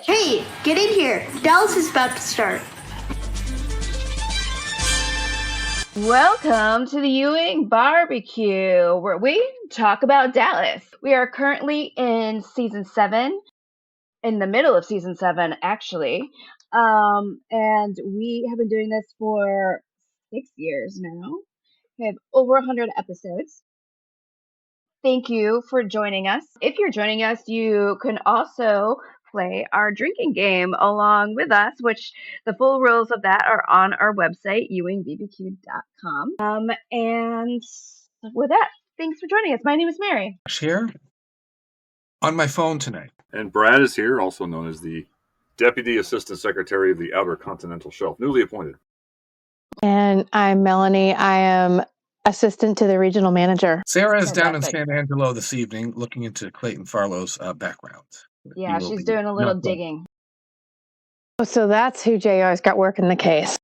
Hey, get in here. Dallas is about to start. Welcome to the Ewing Barbecue, where we talk about Dallas. We are currently in season 7, in the middle of season 7, actually. And we have been doing this for 6 years now. We have over 100 episodes. Thank you for joining us. If you're joining us, you can also play our drinking game along with us, which the full rules of that are on our website, ewingbbq.com. And with that, thanks for joining us. My name is Mary. Here on my phone tonight. And Brad is here, also known as the Deputy Assistant Secretary of the Outer Continental Shelf, newly appointed. And I'm Melanie. I am assistant to the regional manager. Sarah is down in San Angelo this evening looking into Clayton Farlow's background. Yeah, she's doing a little digging. Oh, so that's who JR's got working the case.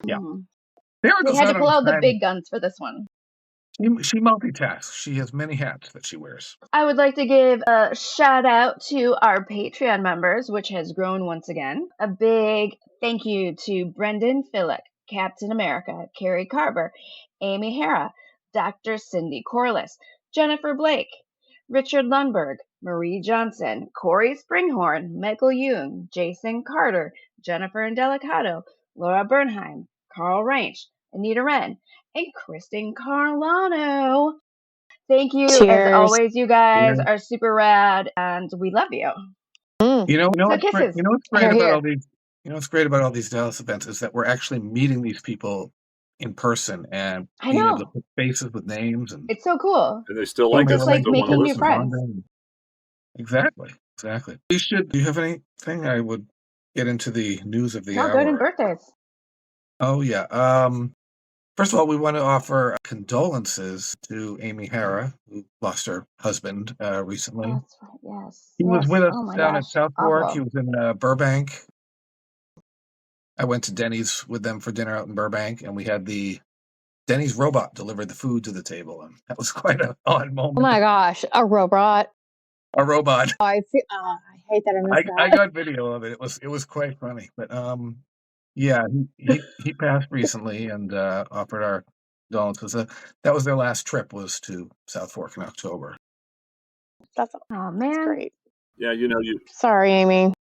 Yeah. Mm-hmm. We had to pull out the big guns for this one. She multitasks. She has many hats that she wears. I would like to give a shout out to our Patreon members, which has grown once again. A big thank you to Brendan Fillick, Captain America, Carrie Carver, Amy Hara, Dr. Cindy Corliss, Jennifer Blake, Richard Lundberg, Marie Johnson, Corey Springhorn, Michael Jung, Jason Carter, Jennifer Indelicato, Laura Bernheim, Carl Reinsch, Anita Wren, and Kristen Carlano. Thank you. Cheers. As always, you guys are super rad, and we love you. You know what's great about here. all these? You know what's great about all these Dallas events is that we're actually meeting these people in person and being able to put faces with names, and it's so cool. And they still like us. Just like making new friends. Exactly. We should. Do you have anything? I would get into the news of the hour. Good, and birthdays. Oh yeah. First of all, we want to offer condolences to Amy Hara, who lost her husband recently. That's right. Yes. He was with us down at Southfork. Awful. He was in Burbank. I went to Denny's with them for dinner out in Burbank, and we had the Denny's robot deliver the food to the table, and that was quite an odd moment. Oh my gosh, a robot. A robot. Oh, I hate that I missed that. I got video of it. It was quite funny, but yeah, he passed recently, and offered our condolences. That was their last trip, was to Southfork in October. That's man, that's great. Yeah, Sorry, Amy.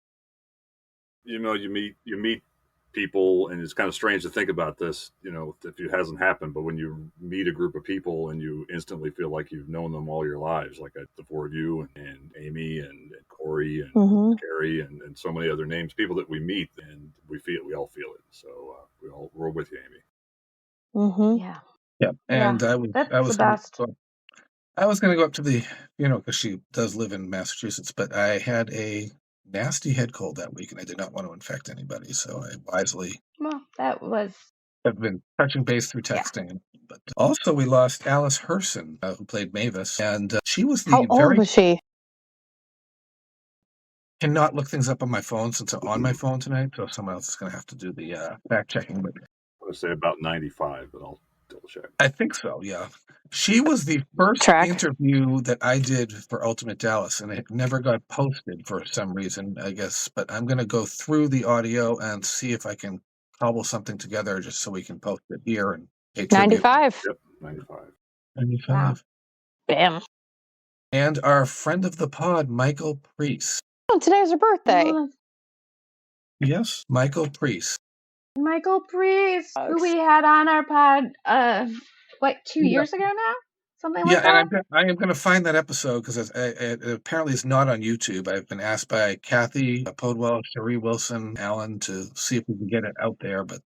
You meet people, and it's kind of strange to think about this, if it hasn't happened, but when you meet a group of people and you instantly feel like you've known them all your lives, like the four of you and Amy and Corey and Carrie and so many other names, people that we meet, and we all feel it. So we're with you, Amy. Yeah. And I was the best. I was going to go up to the, because she does live in Massachusetts, but I had a nasty head cold that week, and I did not want to infect anybody, so I wisely have been touching base through texting. Yeah. But also, we lost Alice Herson, who played Mavis, and she was the How old was she? Cannot look things up on my phone since I'm on my phone tonight, so someone else is going to have to do the fact checking. But I would say about 95, but I'll double check. I think so, yeah. She was the first interview that I did for Ultimate Dallas, and it never got posted for some reason, I guess. But I'm going to go through the audio and see if I can cobble something together just so we can post it here. And 95. Yep, 95. 95. Wow. Bam. And our friend of the pod, Michael Priest. Oh, today's her birthday. Yes, Michael Priest. Michael Priest, who we had on our pod, 2 years ago now? Something like that? Yeah, and I am going to find that episode, because it apparently is not on YouTube. I've been asked by Kathy Podwell, Cherie Wilson, Alan, to see if we can get it out there. But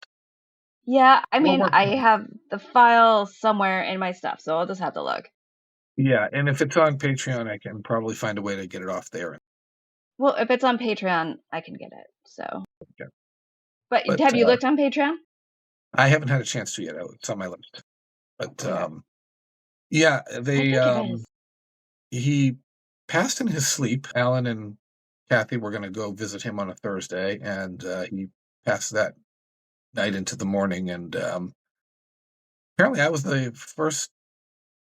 yeah, I mean, I have the file somewhere in my stuff, so I'll just have to look. Yeah, and if it's on Patreon, I can probably find a way to get it off there. Well, if it's on Patreon, I can get it. So. Okay. But have you looked on Patreon? I haven't had a chance to yet. It's on my list. But yeah, he passed in his sleep. Alan and Kathy were going to go visit him on a Thursday, and he passed that night into the morning. And apparently I was the first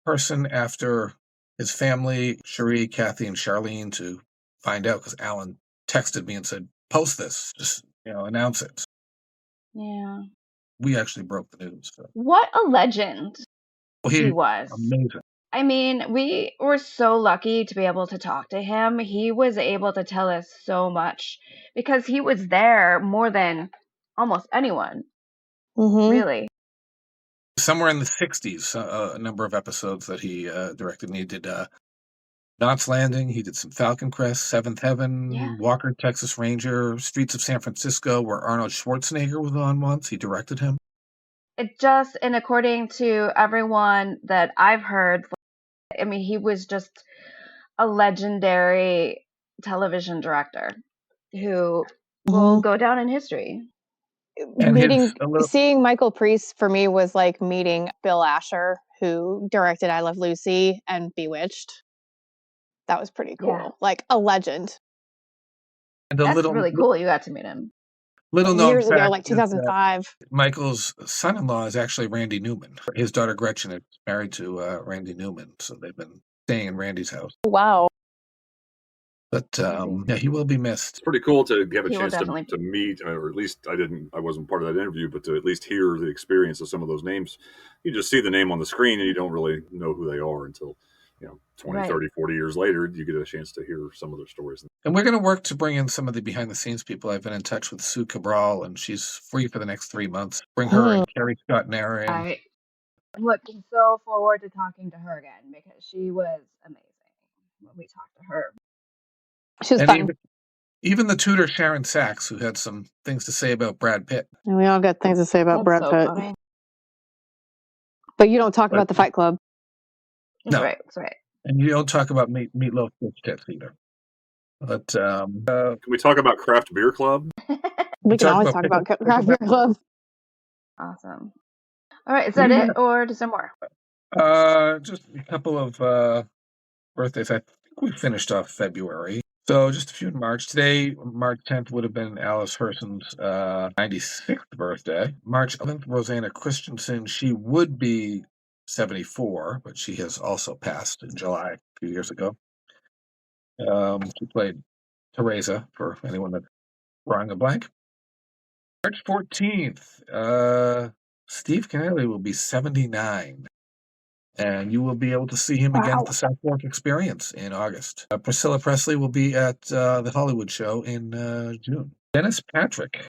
person after his family, Cherie, Kathy, and Charlene, to find out because Alan texted me and said, "Post this, just announce it." Yeah. We actually broke the news. So. What a legend he was. Amazing. I mean, we were so lucky to be able to talk to him. He was able to tell us so much because he was there more than almost anyone, really. Somewhere in the 60s, a number of episodes that he directed. And he did Knots Landing. He did some Falcon Crest, Seventh Heaven, Walker, Texas Ranger, Streets of San Francisco, where Arnold Schwarzenegger was on once. He directed him. And according to everyone that I've heard, I mean, he was just a legendary television director who will go down in history. Seeing Michael Priest for me was like meeting Bill Asher, who directed I Love Lucy and Bewitched. That was pretty cool. Yeah. Like a legend. And That's really cool. You got to meet him. Little known years fact ago, like 2005. Michael's son-in-law is actually Randy Newman. His daughter Gretchen is married to Randy Newman, so they've been staying in Randy's house. Wow. But yeah, he will be missed. It's pretty cool to have a chance to meet, or at least I wasn't part of that interview, but to at least hear the experience of some of those names. You just see the name on the screen and you don't really know who they are until 20, 30, 40 years later, you get a chance to hear some of their stories. And we're going to work to bring in some of the behind-the-scenes people. I've been in touch with Sue Cabral, and she's free for the next 3 months. Bring her and Carrie Scott Narian. I'm looking so forward to talking to her again because she was amazing when we talked to her. She was fun. Even the tutor Sharon Sachs, who had some things to say about Brad Pitt. And we all got things to say about Brad Pitt. Funny. But you don't talk about the Fight Club. No. That's right. And you don't talk about Meatloaf Fish Tits either. But can we talk about Craft Beer Club? We can always talk about Craft Beer Club. Awesome. All right, is that it, or is there more? Just a couple of birthdays. I think we finished off February. So just a few in March. Today, March 10th, would have been Alice Herson's 96th birthday. March 11th, Rosanna Christensen. She would be 74, but she has also passed in July a few years ago. She played Teresa, for anyone that's drawing a blank. March 14th, Steve Kennelly will be 79. And you will be able to see him again at the Southfork Experience in August. Priscilla Presley will be at the Hollywood Show in June. Dennis Patrick,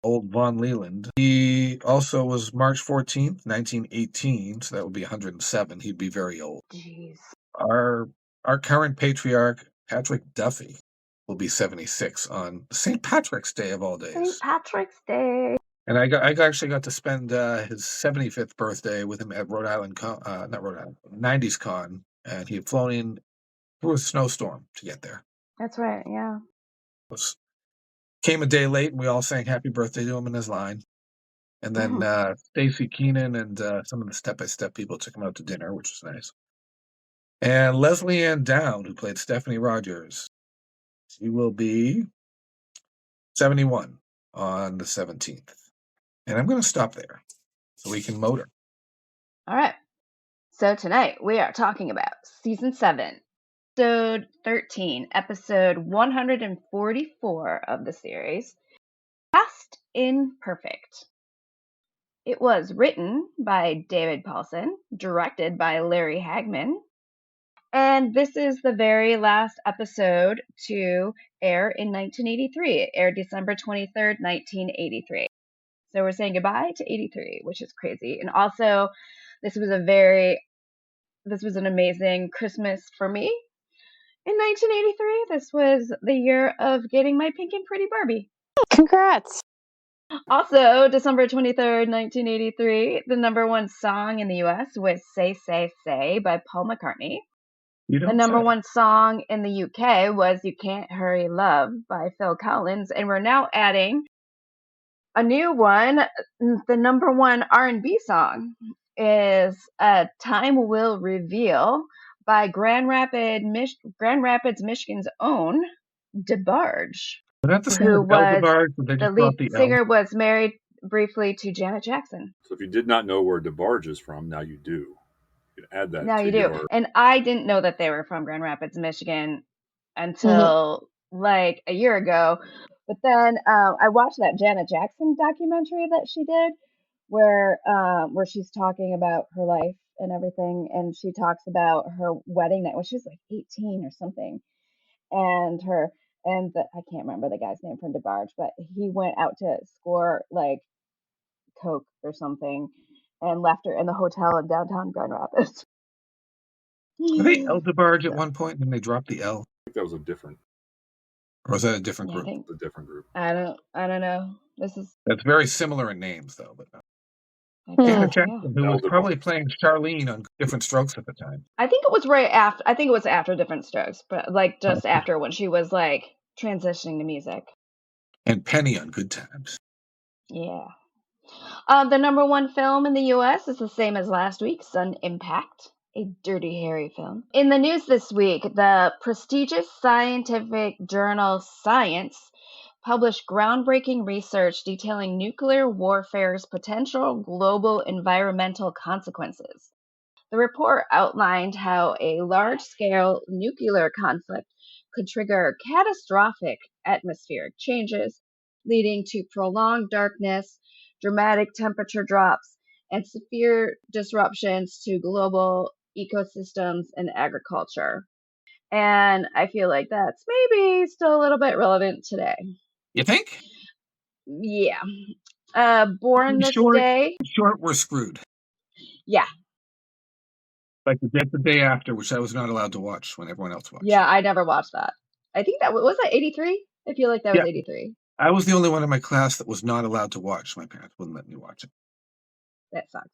old Von Leland. He also was March 14th, 1918, so that would be 107. He'd be very old. Jeez. Our current patriarch, Patrick Duffy, will be 76 on St. Patrick's Day of all days. St. Patrick's Day. And I actually got to spend his 75th birthday with him at Rhode Island not Rhode Island, 90s Con, and he had flown in through a snowstorm to get there. That's right, yeah. Came a day late, and we all sang happy birthday to him in his line. And then Stacey Keenan and some of the Step-by-Step people took him out to dinner, which was nice. And Leslie Ann Down, who played Stephanie Rogers, she will be 71 on the 17th. And I'm going to stop there so we can motor. All right. So tonight we are talking about Season 7, Episode 13, Episode 144 of the series, Cast Imperfect. It was written by David Paulsen, directed by Larry Hagman, and this is the very last episode to air in 1983. It aired December 23rd, 1983. So we're saying goodbye to 83, which is crazy. And also, this was an amazing Christmas for me. In 1983, this was the year of getting my Pink and Pretty Barbie. Congrats! Also, December 23rd, 1983, the number one song in the U.S. was Say, Say, Say by Paul McCartney. The number one song in the UK was You Can't Hurry Love by Phil Collins. And we're now adding a new one. The number one R&B song is Time Will Reveal by Grand Rapids, Michigan's own DeBarge, who was the lead singer, was married briefly to Janet Jackson. So if you did not know where DeBarge is from, now you do. You can add that. Now you do. And I didn't know that they were from Grand Rapids, Michigan until like a year ago. But then I watched that Janet Jackson documentary that she did, where she's talking about her life and everything, and she talks about her wedding night when she was like 18 or something, and I can't remember the guy's name from DeBarge, but he went out to score like coke or something and left her in the hotel in downtown Grand Rapids. Were they El DeBarge at one point, and then they dropped the L? I think that was a different. Or was that a different Yeah, group? I think A different group. I don't know. That's very similar in names, though. But I Janet guess, yeah. Jackson, who was probably playing Charlene on Different Strokes at the time. I think it was right after. I think it was after Different Strokes, but like just after when she was like transitioning to music. And Penny on Good Times. Yeah. The number one film in the U.S. is the same as last week's, Impact, a Dirty Harry film. In the news this week, the prestigious scientific journal Science published groundbreaking research detailing nuclear warfare's potential global environmental consequences. The report outlined how a large-scale nuclear conflict could trigger catastrophic atmospheric changes, leading to prolonged darkness, dramatic temperature drops, and severe disruptions to global ecosystems and agriculture. And I feel like that's maybe still a little bit relevant today. You think? Yeah. Born this day. Short, we're screwed. Yeah. Like the day after, which I was not allowed to watch when everyone else watched. Yeah, I never watched that. I think that was that 83. I feel like that was 83. I was the only one in my class that was not allowed to watch. My parents wouldn't let me watch it. That sucks.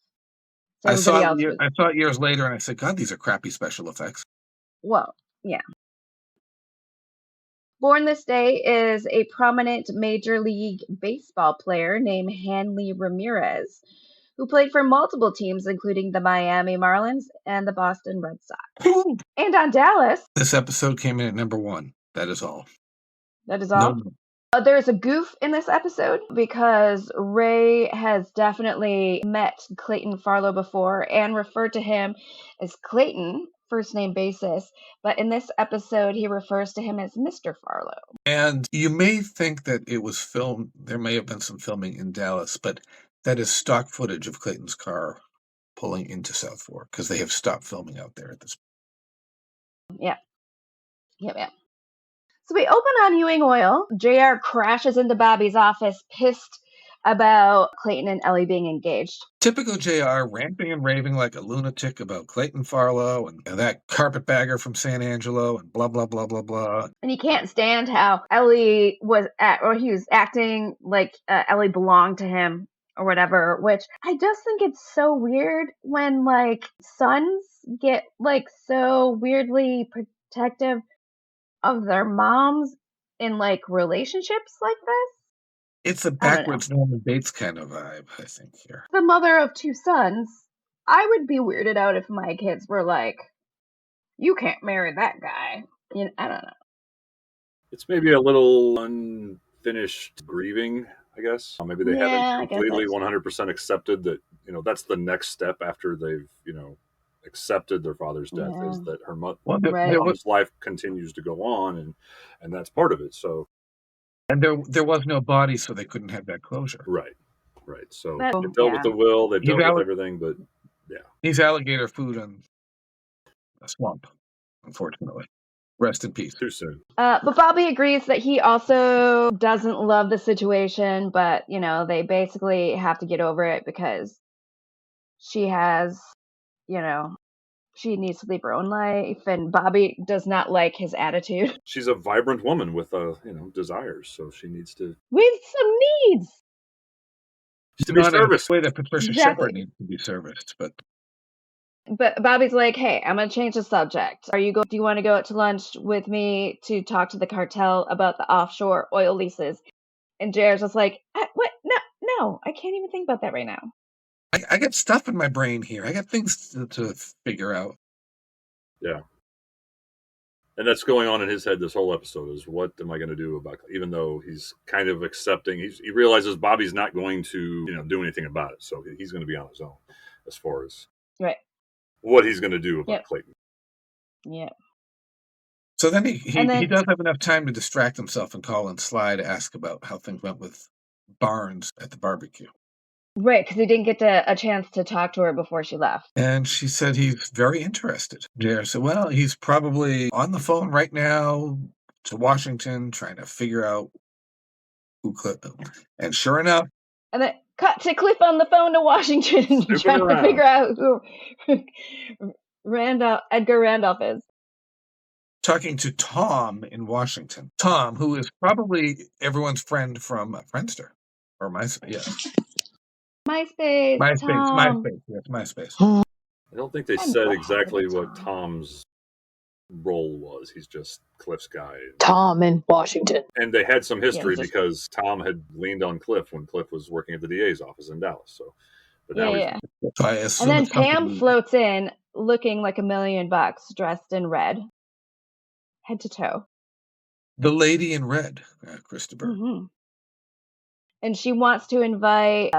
So I saw it years later, and I said, "God, these are crappy special effects." Well, yeah. Born this day is a prominent Major League Baseball player named Hanley Ramirez, who played for multiple teams, including the Miami Marlins and the Boston Red Sox. And on Dallas. This episode came in at number 1. That is all. That is all? No. There's a goof in this episode because Ray has definitely met Clayton Farlow before and referred to him as Clayton, first name basis, but in this episode he refers to him as Mr. Farlow. And you may think that it was filmed, there may have been some filming in Dallas, but that is stock footage of Clayton's car pulling into Southfork because they have stopped filming out there at this point. Yeah. So we open on Ewing Oil. JR crashes into Bobby's office, pissed about Clayton and Ellie being engaged. Typical JR, ranting and raving like a lunatic about Clayton Farlow and that carpetbagger from San Angelo and blah, blah, blah, blah, blah. And he can't stand how Ellie he was acting like Ellie belonged to him or whatever, which I just think it's so weird when like sons get like so weirdly protective of their moms in like relationships like this. It's a backwards Norman Bates kind of vibe, I think, here. The mother of 2 sons, I would be weirded out if my kids were like, you can't marry that guy. I don't know. It's maybe a little unfinished grieving, I guess. Maybe they haven't completely 100% accepted that, that's the next step after they've, accepted their father's death is that her mom's life continues to go on, and that's part of it. So, and there was no body, so they couldn't have that closure. Right. So they've dealt with the will, they've dealt with everything, but yeah, he's alligator food on a swamp, unfortunately. Rest in peace. Too soon. But Bobby agrees that he also doesn't love the situation, but they basically have to get over it because she has. She needs to live her own life, and Bobby does not like his attitude. She's a vibrant woman with, desires, so she needs to... With some needs! To be serviced. The way that Patricia Shepard needs to be serviced, but Bobby's like, hey, I'm going to change the subject. Do you want to go out to lunch with me to talk to the cartel about the offshore oil leases? And JR's just like, what? No, I can't even think about that right now. I got stuff in my brain here. I got things to figure out. Yeah. And that's going on in his head this whole episode is what am I going to do about, even though he's kind of accepting, he realizes Bobby's not going to, do anything about it. So he's going to be on his own as far as what he's going to do about Clayton. Yeah. So then he And then- does have enough time to distract himself and call in Sly to ask about how things went with Barnes at the barbecue. Right, because he didn't get a chance to talk to her before she left. And she said he's very interested. JR said, well, he's probably on the phone right now to Washington trying to figure out who could. And sure enough. And then cut to Cliff on the phone to Washington trying to figure out who Edgar Randolph is. Talking to Tom in Washington. Tom, who is probably everyone's friend from Friendster. Or MySpace, yes. MySpace. Yes, MySpace. I don't think they said exactly what Tom's role was. He's just Cliff's guy. Tom in Washington. And they had some history because Tom had leaned on Cliff when Cliff was working at the DA's office in Dallas. So, but now yeah. And then Pam floats in looking like $1 million, dressed in red, head to toe. The lady in red, Christopher. Mm-hmm. And she wants to invite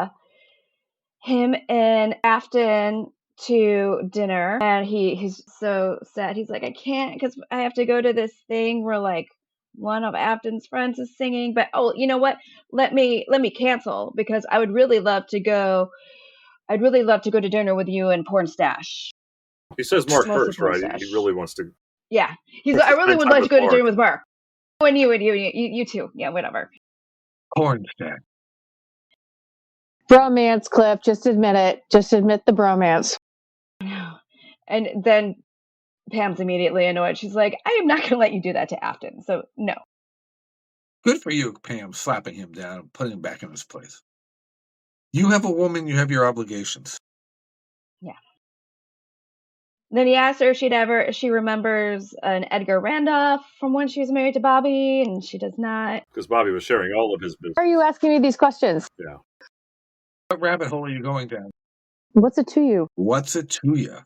him and Afton to dinner, and he's so sad. He's like, I can't because I have to go to this thing where like one of Afton's friends is singing. But you know what? Let me cancel because I would really love to go. I'd really love to go to dinner with you and Porn Stash. He says Mark first, right? He really wants to. Yeah, I really would like to go to dinner with Mark. And you too. Yeah, whatever. Porn Stash. Bromance, Cliff. Just admit it. Just admit the bromance. And then Pam's immediately annoyed. She's like, I am not going to let you do that to Afton. So, no. Good for you, Pam, slapping him down and putting him back in his place. You have a woman, you have your obligations. Yeah. Then he asked her if she remembers an Edgar Randolph from when she was married to Bobby, and she does not. Because Bobby was sharing all of his business. Why are you asking me these questions? Yeah. What rabbit hole are you going down? What's it to you? What's it to you?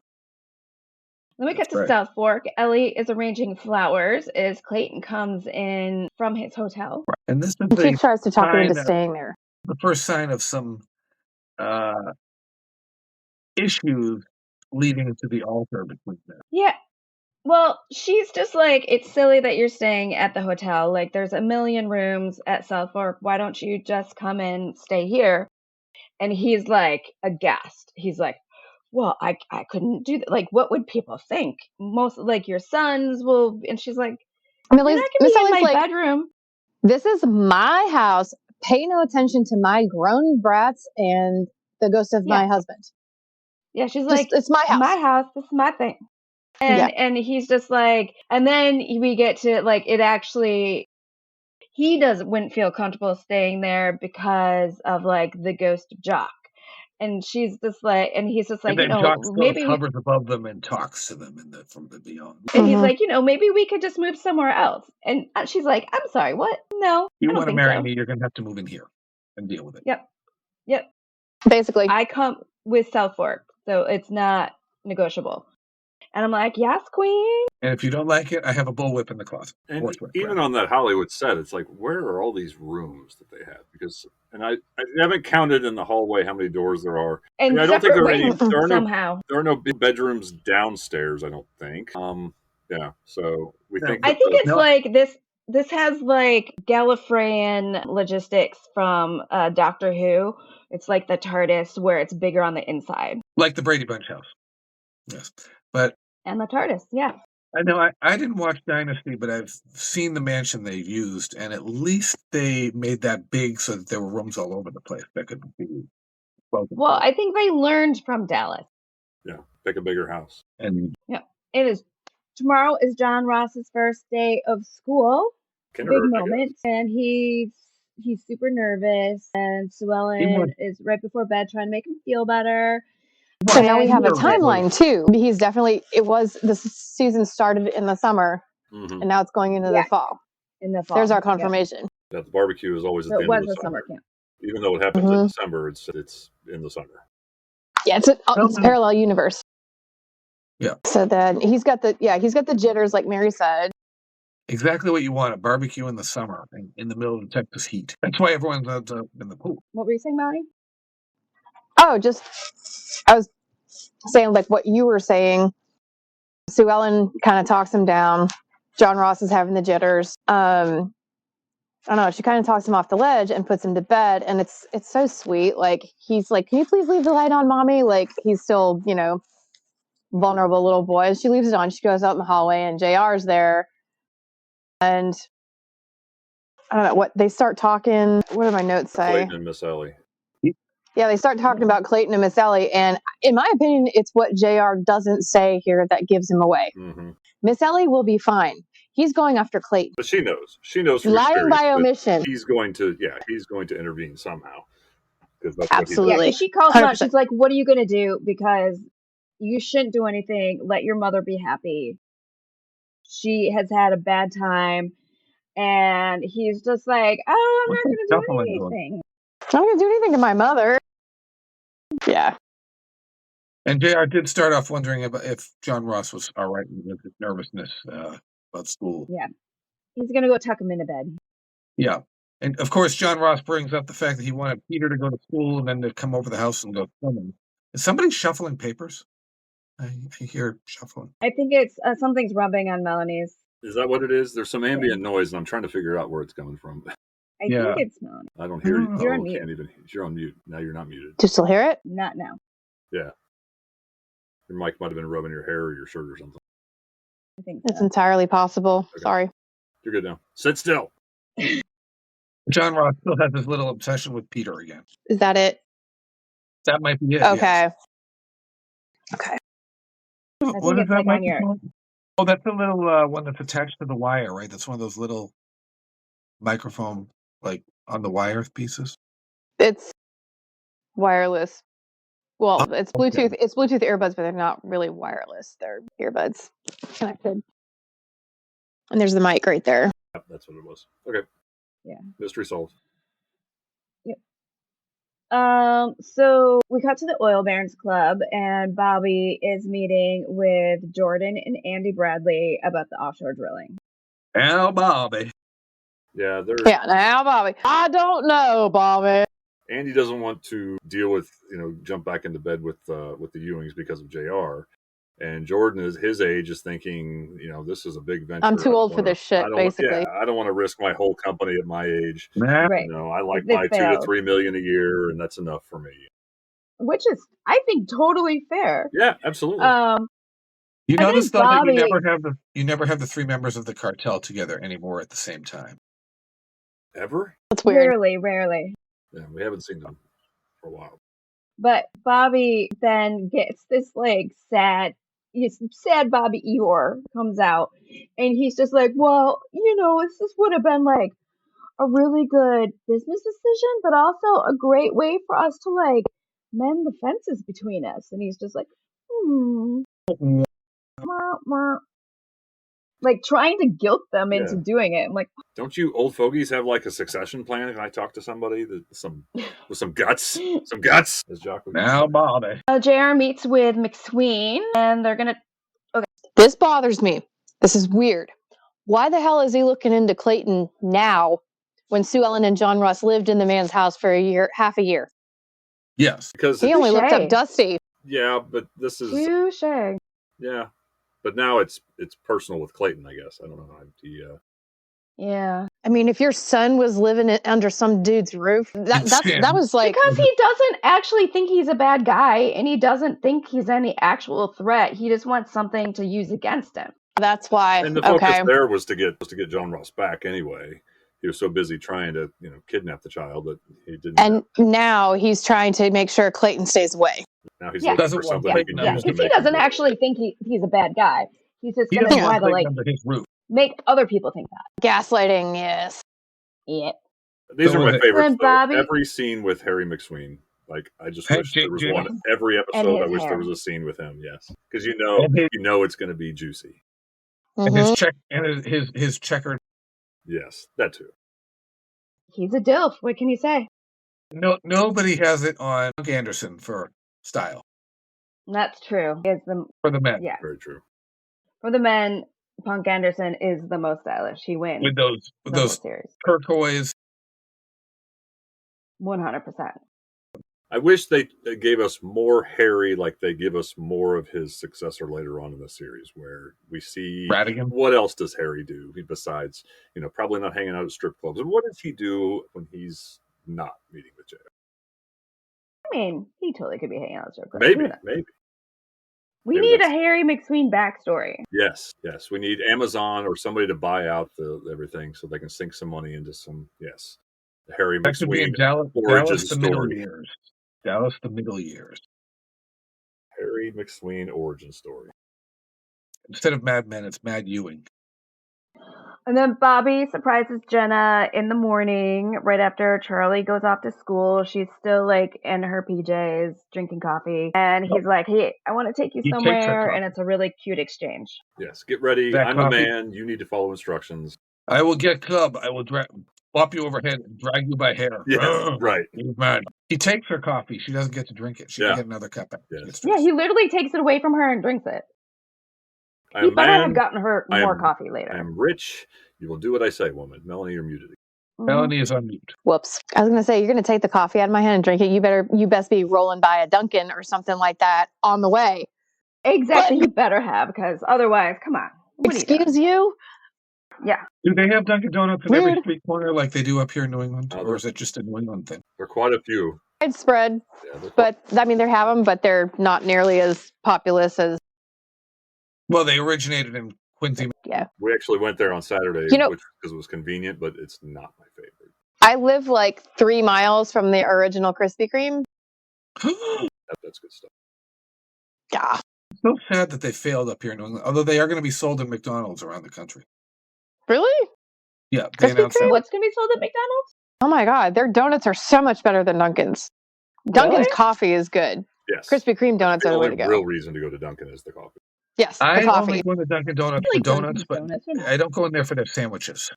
Then we get to Southfork. Ellie is arranging flowers as Clayton comes in from his hotel. And this is he tries to talk her into staying there. The first sign of some issues leading to the altar between them. Yeah. Well, she's just like, it's silly that you're staying at the hotel. Like, there's 1 million rooms at Southfork. Why don't you just come and stay here? And he's like aghast. He's like, well, I couldn't do that. Like, what would people think? Most like your sons will. And she's like, you're not gonna be in my bedroom. This is my house. Pay no attention to my grown brats and the ghost of my husband. Yeah, she's like, it's my house. My house. This is my thing. And he's just like, and then we get to like, it actually, he wouldn't feel comfortable staying there because of like the ghost of Jock. And she's just like, and he's just like, and then Jock maybe hovers above them and talks to them from the beyond. And he's like, maybe we could just move somewhere else. And she's like, I'm sorry, what? No. You want to marry me, you're going to have to move in here and deal with it. Yep. Basically. I come with Southfork, so it's not negotiable. And I'm like, yes, queen. And if you don't like it, I have a bullwhip in the closet. And even on that Hollywood set, it's like, where are all these rooms that they have? Because, and I haven't counted in the hallway how many doors there are. And I don't think there are any. There are no big bedrooms downstairs. I don't think. Yeah. So we think. I think it's like this. This has like Gallifreyan logistics from Doctor Who. It's like the TARDIS where it's bigger on the inside, like the Brady Bunch house. Yes, and the TARDIS, yeah. I know. I didn't watch Dynasty, but I've seen the mansion they've used, and at least they made that big so that there were rooms all over the place that could be. Well, I think they learned from Dallas. Yeah, pick a bigger house. And it is. Tomorrow is John Ross's first day of school. Big moment, and he's super nervous, and Sue Ellen is right before bed trying to make him feel better. So now we have a timeline too. He's definitely. The season started in the summer, and now it's going into the fall. In the fall, there's our confirmation. That the barbecue is always at the end of the summer camp. Even though it happens in December, it's in the summer. Yeah, it's a parallel universe. Yeah. So then he's got the jitters, like Mary said. Exactly what you want, a barbecue in the summer in the middle of the Texas heat. That's why everyone's out in the pool. What were you saying, Molly? Oh, I was saying like what you were saying. Sue Ellen kind of talks him down. John Ross is having the jitters. I don't know. She kind of talks him off the ledge and puts him to bed, and it's so sweet. Like he's like, "Can you please leave the light on, mommy?" Like he's still, vulnerable little boy. And she leaves it on. She goes out in the hallway, and JR's there, and I don't know what they start talking. What do my notes say? Clayton and Miss Ellie. Yeah, they start talking about Clayton and Miss Ellie, and in my opinion, it's what JR doesn't say here that gives him away. Mm-hmm. Miss Ellie will be fine. He's going after Clayton. But she knows. She knows from Lying experience by that omission. he's going to intervene somehow. Because that's Absolutely. Yeah, what he because she calls him out. 100%. She's like, "What are you gonna do? Because you shouldn't do anything. Let your mother be happy. She has had a bad time." And he's just like, "Oh, I'm not gonna do anything." I'm not going to do anything to my mother. Yeah. And JR did start off wondering if John Ross was all right with his nervousness about school. Yeah. He's going to go tuck him into bed. Yeah. And, of course, John Ross brings up the fact that he wanted Peter to go to school and then to come over the house and go swimming. Is somebody shuffling papers? I hear shuffling. I think it's something's rubbing on Melanie's. Is that what it is? There's some ambient noise, and I'm trying to figure out where it's coming from. I think it's Melanie. I don't hear you. You're on mute. You're on mute. Now you're not muted. Do you still hear it? Not now. Yeah. Your mic might have been rubbing your hair or your shirt or something. I think It's so. entirely possible. Okay. Sorry. You're good now. Sit still. John Ross still has his little obsession with Peter again. Is that it? That might be it. Okay. Yes. Okay. What think is it's that like on your- microphone? Oh, that's the little one that's attached to the wire, right? That's one of those little microphone, like on the wire pieces. It's wireless. Well, Oh, it's Bluetooth. okay. It's Bluetooth earbuds, but they're not really wireless. They're earbuds connected. And there's the mic right there. Yep, that's what it was. Okay. Yeah. Mystery solved. So we cut to the Oil Barons Club, and Bobby is meeting with Jordan and Andy Bradley about the offshore drilling. Now, Bobby. Yeah, there's Yeah, now, Bobby. I don't know, Bobby. Andy doesn't want to deal with, jump back into bed with the Ewings because of JR. And Jordan is his age is thinking, this is a big venture. I'm too old for this shit, basically. Yeah, I don't want to risk my whole company at my age. Nah. Right. I like They my failed. $2 to $3 million a year, and that's enough for me. Which is, I think, totally fair. Yeah, absolutely. You I notice think though that Bobby- you never have the three members of the cartel together anymore at the same time. Ever? That's weird. Rarely. Yeah, we haven't seen them for a while. But Bobby then gets this sad Bobby Eeyore comes out, and he's just like, well, this would have been like a really good business decision, but also a great way for us to mend the fences between us. And he's just like, like trying to guilt them into doing it. I'm like, don't you old fogies have like a succession plan? Can I talk to somebody with some guts? Some guts, as Jock would Now, say. Bobby. JR meets with McSween, and they're gonna. This bothers me. This is weird. Why the hell is he looking into Clayton now when Sue Ellen and John Ross lived in the man's house for half a year? Yes. Because He only looked up Touche. Dusty. yeah, but this is Touche. yeah. But now it's personal with Clayton, I guess. I don't know. Yeah. I mean, if your son was living under some dude's roof, that was like... Because he doesn't actually think he's a bad guy, and he doesn't think he's any actual threat. He just wants something to use against him. That's why. And the focus there was to get John Ross back anyway. He was so busy trying to kidnap the child that he didn't. And now he's trying to make sure Clayton stays away. Now he's Yeah. looking Doesn't for want something he Clayton can to use Because to he make doesn't him actually think he's a bad guy. He's just He going doesn't to want try to Clayton under his roof. make other people think that. Gaslighting, yes. Yeah. These So are my was it- favorites. And Though. Bobby- Every scene with Harry McSween. Like I just Hey, wish there was Jake one Gyllenhaal? every And episode. his I wish hair. there was a scene with him. Yes, because And it's going to be juicy. And his Mhm. check and his checkered. Yes, that too. He's a dilf. What can you say? No, nobody has it on Punk Anderson for style That's true. for the men Yeah. Very true. For the men, Punk Anderson is the most stylish. He wins with those the whole series. turquoise. 100%. I wish they gave us more Harry, like they give us more of his successor later on in the series, where we see Radigan? what else does Harry do besides, probably not hanging out at strip clubs. And what does he do when he's not meeting with Jay? I mean, he totally could be hanging out at strip clubs. Maybe. We Maybe need a Harry McSween backstory. Yes. We need Amazon or somebody to buy out everything so they can sink some money into some, the Harry That could be in McSween Dallas origin the middle story. years. Dallas the middle years. Harry McSween origin story. Instead of Mad Men, it's Mad Ewing. And then Bobby surprises Jenna in the morning right after Charlie goes off to school. She's still like in her PJs drinking coffee. And he's like, hey, I want to take you He takes her somewhere. coffee. And it's a really cute exchange. Yes, get ready. That I'm coffee- the man. You need to follow instructions. I will get Cub. I will flop you overhead and drag you by hair. Yes, right. He's mad. He takes her coffee. She doesn't get to drink it. She can get another cup. Yes. Yeah, he literally takes it away from her and drinks it. He better have gotten her more coffee later. I am rich. You will do what I say, woman. Melanie, you're muted. Melanie is on mute. Whoops. I was going to say, you're going to take the coffee out of my hand and drink it. You best be rolling by a Dunkin' or something like that on the way. Exactly. You better have, because otherwise, come on. Excuse you? Yeah. Do they have Dunkin' Donuts in every street corner like they do up here in New England? Or is it just a New England thing? There are quite a few. Widespread. But, I mean, they have them, but they're not nearly as populous as... Well, they originated in Quincy. Yeah. We actually went there on Saturday because it was convenient, but it's not my favorite. I live like 3 miles from the original Krispy Kreme. That's good stuff. Yeah. It's so sad that they failed up here in New England, although they are going to be sold at McDonald's around the country. Really? Yeah. They announced that. What's going to be sold at McDonald's? Oh my God. Their donuts are so much better than Dunkin's. Dunkin's coffee is good. Yes. Krispy Kreme donuts are the way to go. The real reason to go to Dunkin' is the coffee. Yes, the I coffee. only go to Dunkin' Donuts for donuts, but I don't go in there for their sandwiches.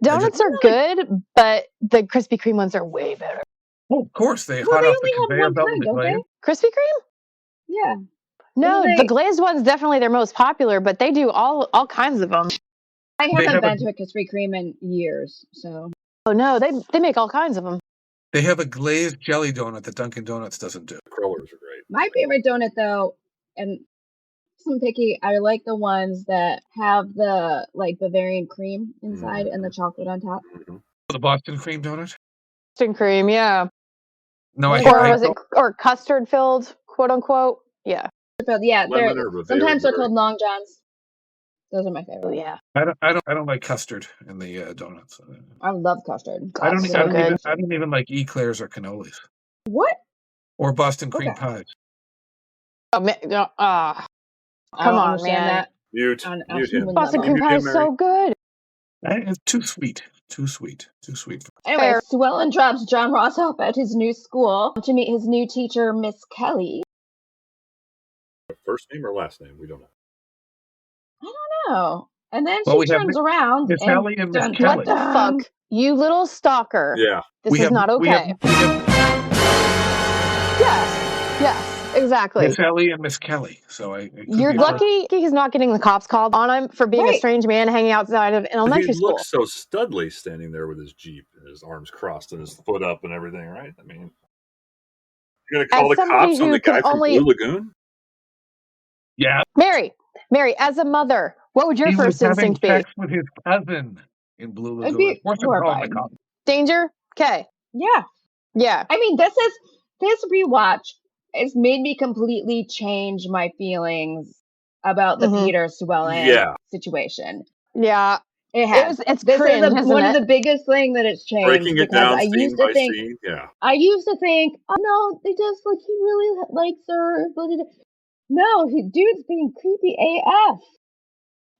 Donuts are good, but the Krispy Kreme ones are way better. Oh, of course. They hot off the conveyor belt with the glaze. Krispy Kreme? Yeah. No, the glazed one's definitely their most popular, but they do all kinds of them. I haven't been to a Krispy Kreme in years, so. Oh no, they make all kinds of them. They have a glazed jelly donut that Dunkin' Donuts doesn't do. The crullers are great. My favorite donut, though, and some picky, I like the ones that have the like Bavarian cream inside and the chocolate on top. Mm-hmm. The Boston cream donut? Boston cream, yeah. No, or custard filled, quote unquote. Yeah. Yeah, sometimes they're called Long Johns. Those are my favorite. Oh, yeah. I don't like custard in the donuts. I love custard. I don't even like eclairs or cannolis. What? Or Boston cream pies. Oh, come on, man. Mute him. Boston cream pie is so good. It's too sweet. Too sweet. Anyway, Swellen drops John Ross off at his new school to meet his new teacher, Miss Kelly. First name or last name? We don't know. I don't know. And then she turns around. Miss Ellie and Miss Kelly. What the fuck? You little stalker. Yeah. This is not okay. Yes, exactly. Miss Ellie and Miss Kelly. So you're lucky he's not getting the cops called on him for being a strange man hanging outside of an elementary school. He looks so studly standing there with his Jeep and his arms crossed and his foot up and everything, right? I mean, you're going to call the cops on the guy from Blue Lagoon? Yeah. Mary, as a mother, what would your first instinct be? He was having sex with his cousin in Blue Lagoon. Of course, I'm calling the cops. Danger? Okay. Yeah. I mean, this rewatch has made me completely change my feelings about the Peter Swellen situation. Yeah. It has. It's cringe, one of the biggest thing that it's changed. Breaking it down scene by scene. Yeah. I used to think, oh no, they just like he really likes her. No, dude's being creepy AF.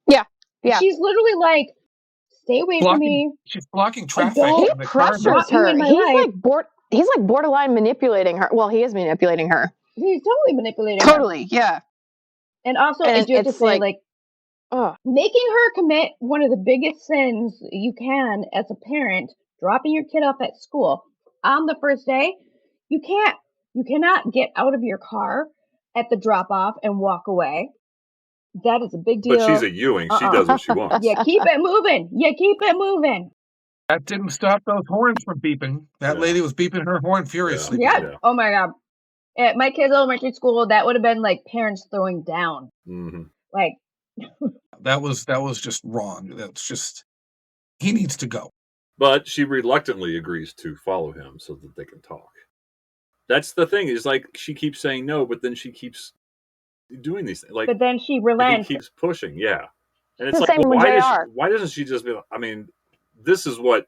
Yeah. She's literally like, stay away from me. She's blocking traffic. He pressures her. He's like borderline manipulating her. Well, he is manipulating her. He's totally manipulating her. Totally, yeah. And also, I do have to say, making her commit one of the biggest sins you can as a parent, dropping your kid off at school on the first day, you cannot get out of your car at the drop off and walk away. That is a big deal. But she's a Ewing. She does what she wants. Yeah, keep it moving. That didn't stop those horns from beeping. That lady was beeping her horn furiously. Yeah. Oh my god. At my kids' elementary school, that would have been like parents throwing down. Mm-hmm. Like that was just wrong. That's just, he needs to go. But she reluctantly agrees to follow him so that they can talk. That's the thing, is like she keeps saying no, but then she keeps doing these things. Like, but then she relents. He keeps pushing, yeah. And it's The like, same with JR. why doesn't she just be? I mean, this is what,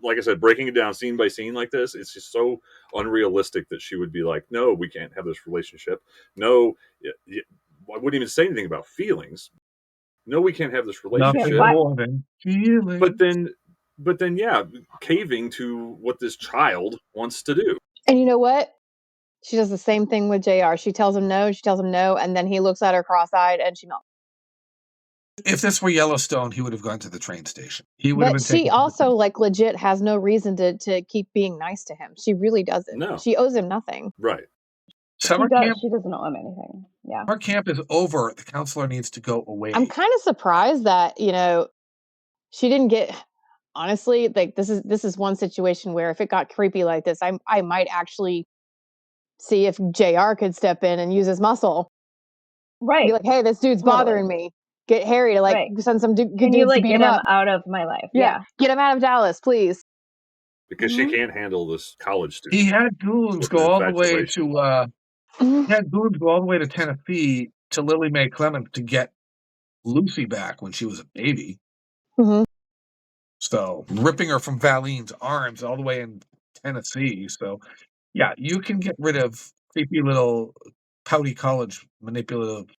like I said, breaking it down scene by scene like this, it's just so unrealistic that she would be like, no, we can't have this relationship. No, I wouldn't even say anything about feelings. No, we can't have this relationship. Nothing more than feelings. But then, yeah, caving to what this child wants to do. And you know what? She does the same thing with JR. She tells him no, and then he looks at her cross-eyed and she melts. If this were Yellowstone, he would have gone to the train station. He would have been. But she also, like, legit has no reason to keep being nice to him. She really doesn't. No. She owes him nothing. Right. Summer camp. She doesn't owe him anything. Yeah. Summer camp is over. The counselor needs to go away. I'm kind of surprised that, she didn't get. Honestly, like, this is one situation where if it got creepy like this, I might actually see if JR could step in and use his muscle. Right. Be like, hey, this dude's bothering me. Get Harry to send some good dudes to beat get him up. out of my life. Yeah. Get him out of Dallas, please. Because she can't handle this college student. He had goons go all the way to. He had goons go all the way to Tennessee to Lily Mae Clement to get Lucy back when she was a baby. Mm-hmm. So ripping her from Valine's arms all the way in Tennessee. So yeah, you can get rid of creepy little pouty college manipulative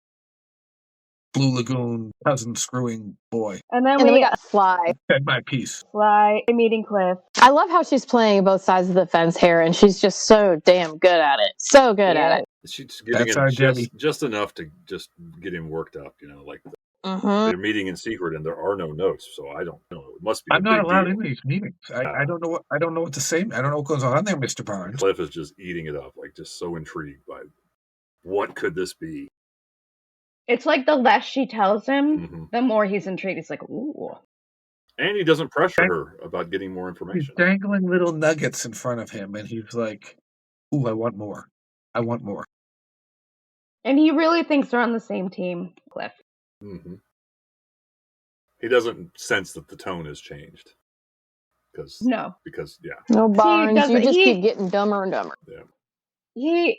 Blue Lagoon cousin screwing boy. And then we got Fly. Said my piece. Fly meeting Cliff. I love how she's playing both sides of the fence here, and she's just so damn good at it. So good at it. She's giving him just enough to just get him worked up, like they're meeting in secret and there are no notes, so I don't know. It must be. I'm not allowed in these meetings. I don't know what to say. I don't know what goes on there, Mr. Barnes. Cliff is just eating it up, like just so intrigued by what could this be. It's like the less she tells him, the more he's intrigued. It's like, ooh. And he doesn't pressure her about getting more information. He's dangling little nuggets in front of him, and he's like, ooh, I want more. I want more. And he really thinks they're on the same team, Cliff. Mm-hmm. He doesn't sense that the tone has changed. Because, No, Barnes, you just keep getting dumber and dumber. Yeah.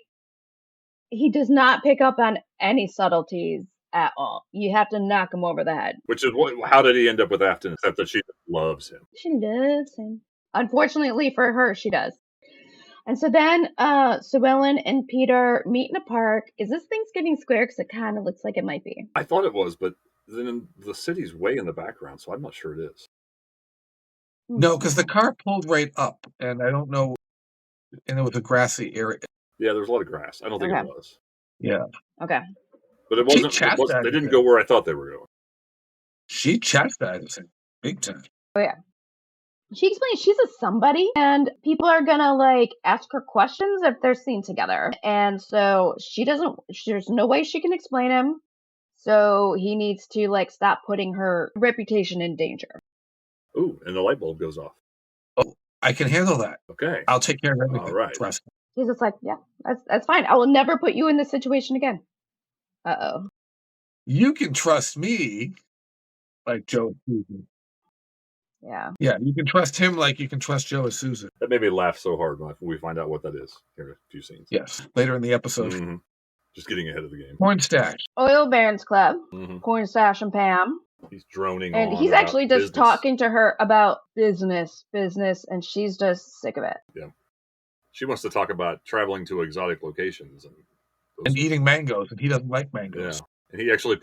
He does not pick up on any subtleties at all. You have to knock him over the head. Which is how did he end up with Afton, except that she loves him? She loves him. Unfortunately for her, she does. And so then Sue Ellen and Peter meet in a park. Is this Thanksgiving Square? Because it kind of looks like it might be. I thought it was, but then the city's way in the background, so I'm not sure it is. No, because the car pulled right up, and I don't know, and it was a grassy area. Yeah, there was a lot of grass. I don't think it was. Yeah. Okay. But it wasn't. They didn't go where I thought they were going. She chastises him big time. Oh yeah. She explains she's a somebody, and people are gonna ask her questions if they're seen together. And so there's no way she can explain him. So he needs to stop putting her reputation in danger. Ooh, and the light bulb goes off. Oh, I can handle that. Okay. I'll take care of everything. All right. Trust me. He's just like, yeah, that's fine. I will never put you in this situation again. Uh-oh. You can trust me, like Joe and Susan. Yeah. Yeah, you can trust him like you can trust Joe and Susan. That made me laugh so hard when we find out what that is here in a few scenes. Yes, later in the episode. Mm-hmm. Just getting ahead of the game. Porn stash. Oil Barons Club. Porn stash and Pam. He's droning and on. He's actually just business. talking to her about business, and she's just sick of it. Yeah. She wants to talk about traveling to exotic locations and eating mangoes, and he doesn't like mangoes. Yeah. And he actually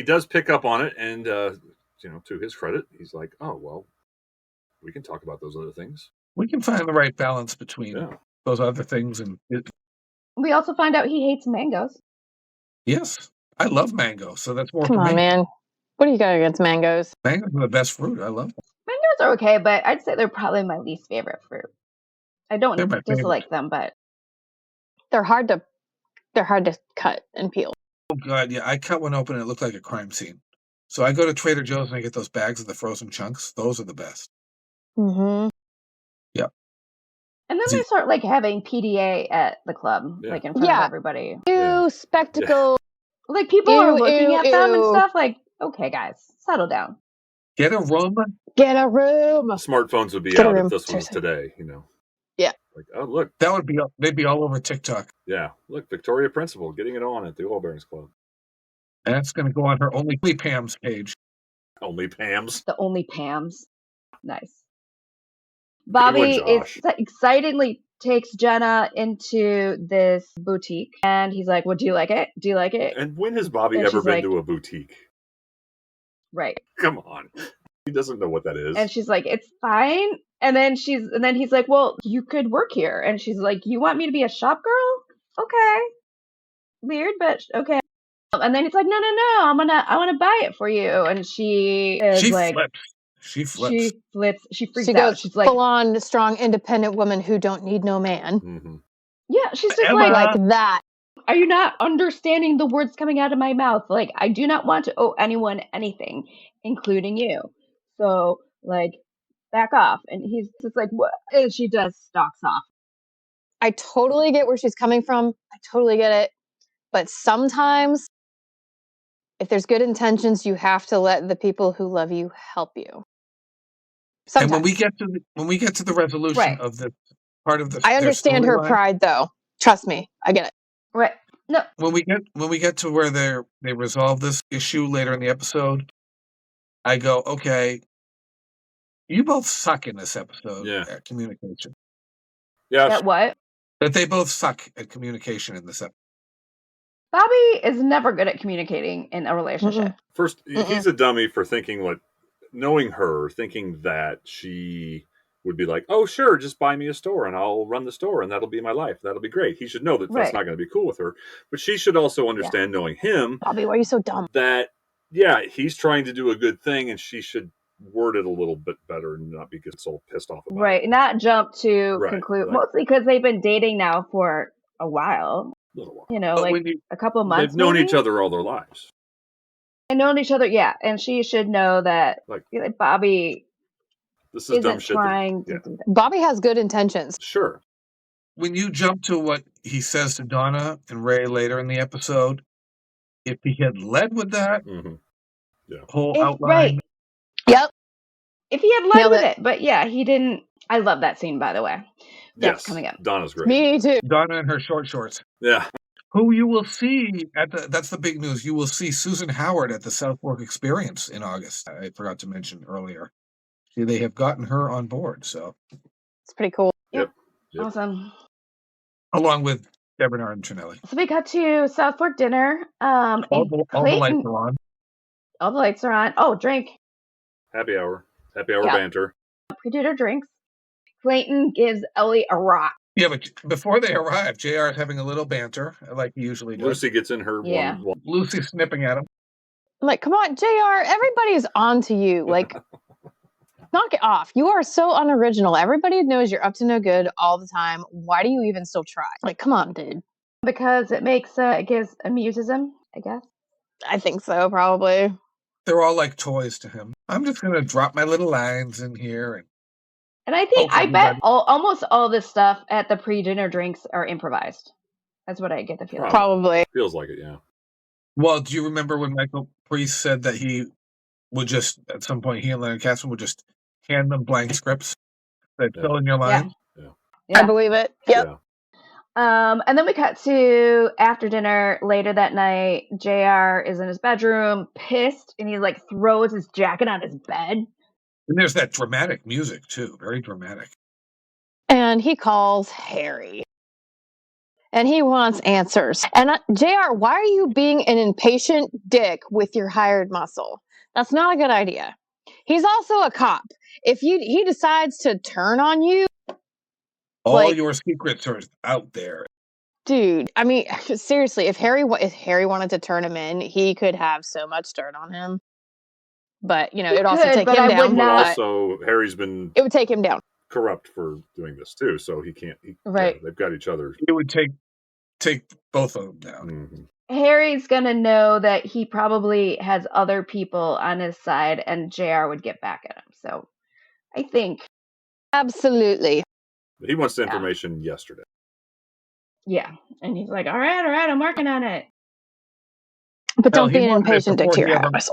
does pick up on it, and to his credit, he's like, "Oh well, we can talk about those other things. We can find the right balance between those other things." And we also find out he hates mangoes. Yes, I love mangoes, so that's more. Come on, man. What do you got against mangoes? Mangoes are the best fruit. I love them. Mangoes are okay, but I'd say they're probably my least favorite fruit. I don't dislike them, but they're hard to cut and peel. Oh God, yeah! I cut one open and it looked like a crime scene. So I go to Trader Joe's and I get those bags of the frozen chunks. Those are the best. Mm-hmm. And then they start like having PDA at the club, like in front of everybody. Ew, spectacle. Like people are looking at them and stuff. Like, okay, guys, settle down. Get a room. Get a room. Smartphones would be out if this was today, you know. Yeah. Like, oh look, they'd be all over TikTok. Yeah, look, Victoria Principal getting it on at the Oil Barons Club. That's going to go on her Only Pam's page. Only Pam's. The Only Pam's. Nice. Bobby excitedly takes Jenna into this boutique, and he's like, "Well, do you like it? Do you like it?" And when has Bobby ever been to a boutique? Right. Come on, he doesn't know what that is. And she's like, "It's fine." And then he's like, "Well, you could work here." And she's like, "You want me to be a shop girl? Okay, weird, but okay." And then he's like, "No, I want to buy it for you." And she flips. She freaks out. Goes, she's like, full on strong, independent woman who don't need no man. Mm-hmm. Yeah, she's just like that. Are you not understanding the words coming out of my mouth? Like, I do not want to owe anyone anything, including you. So, like, back off. And he's just like, what? And she just stalks off. I totally get where she's coming from. I totally get it. But sometimes, if there's good intentions, you have to let the people who love you help you. Sometimes. And when we get to the resolution of the part of the, I understand her pride, though. Trust me, I get it. Right. No. When we get to where they resolve this issue later in the episode, I go, okay, you both suck in this episode at communication. Yeah. At what? That they both suck at communication in this episode. Bobby is never good at communicating in a relationship. Mm-mm. First, he's a dummy for thinking knowing her, thinking that she would be like, oh, sure, just buy me a store and I'll run the store and that'll be my life. That'll be great. He should know that that's not going to be cool with her. But she should also understand, knowing him, Bobby, why are you so dumb? That, he's trying to do a good thing and she should word it a little bit better and not be so pissed off about it. Right, not jump to conclude. Mostly because they've been dating now for a while. You know, but like a couple of months. They've known each other all their lives. And known each other, and she should know that Bobby this is dumb shit. Trying to do that. Bobby has good intentions. Sure. When you jump to what he says to Donna and Ray later in the episode, if he had led with that whole outline. Right. Yep. If he had led with it. But he didn't. I love that scene, by the way. That's coming up. Donna's great. Me too. Donna in her short shorts. Yeah. Who you will see that's the big news. You will see Susan Howard at the Southfork Experience in August. I forgot to mention earlier. See, they have gotten her on board, so it's pretty cool. Yep. Awesome. Along with Deborah and Trinelli. So we got to Southfork dinner. All the lights are on. All the lights are on. Oh, drink. Happy hour banter. Pre-dinner drinks. Clayton gives Ellie a rock. Yeah, but before they arrive, JR is having a little banter, like he usually does. Lucy gets in her one. Lucy's snipping at him. I'm like, come on, JR, everybody's on to you. Like, knock it off. You are so unoriginal. Everybody knows you're up to no good all the time. Why do you even still try? Like, come on, dude. Because it amuses him, I guess. I think so, probably. They're all like toys to him. I'm just going to drop my little lines in here. And I bet almost all this stuff at the pre-dinner drinks are improvised. That's what I get the feeling. Probably. Feels like it, yeah. Well, do you remember when Michael Priest said that he would just, at some point, he and Leonard Katzman would just hand them blank scripts that fill in your lines? Yeah. I believe it. Yep. Yeah. And then we cut to after dinner later that night. JR is in his bedroom, pissed, and he throws his jacket on his bed. And there's that dramatic music, too. Very dramatic. And he calls Harry. And he wants answers. And JR, why are you being an impatient dick with your hired muscle? That's not a good idea. He's also a cop. If he decides to turn on you... All your secrets are out there. Dude, I mean, seriously, if Harry wanted to turn him in, he could have so much dirt on him. But, it would also take him down. But also, Harry's been... It would take him down. Corrupt for doing this, too, so he can't... Right. They've got each other. It would take both of them down. Mm-hmm. Harry's going to know that he probably has other people on his side, and JR would get back at him. So, I think Absolutely. But he wants the information yesterday. Yeah. And he's like, all right, I'm working on it. But don't be an impatient dick to your house.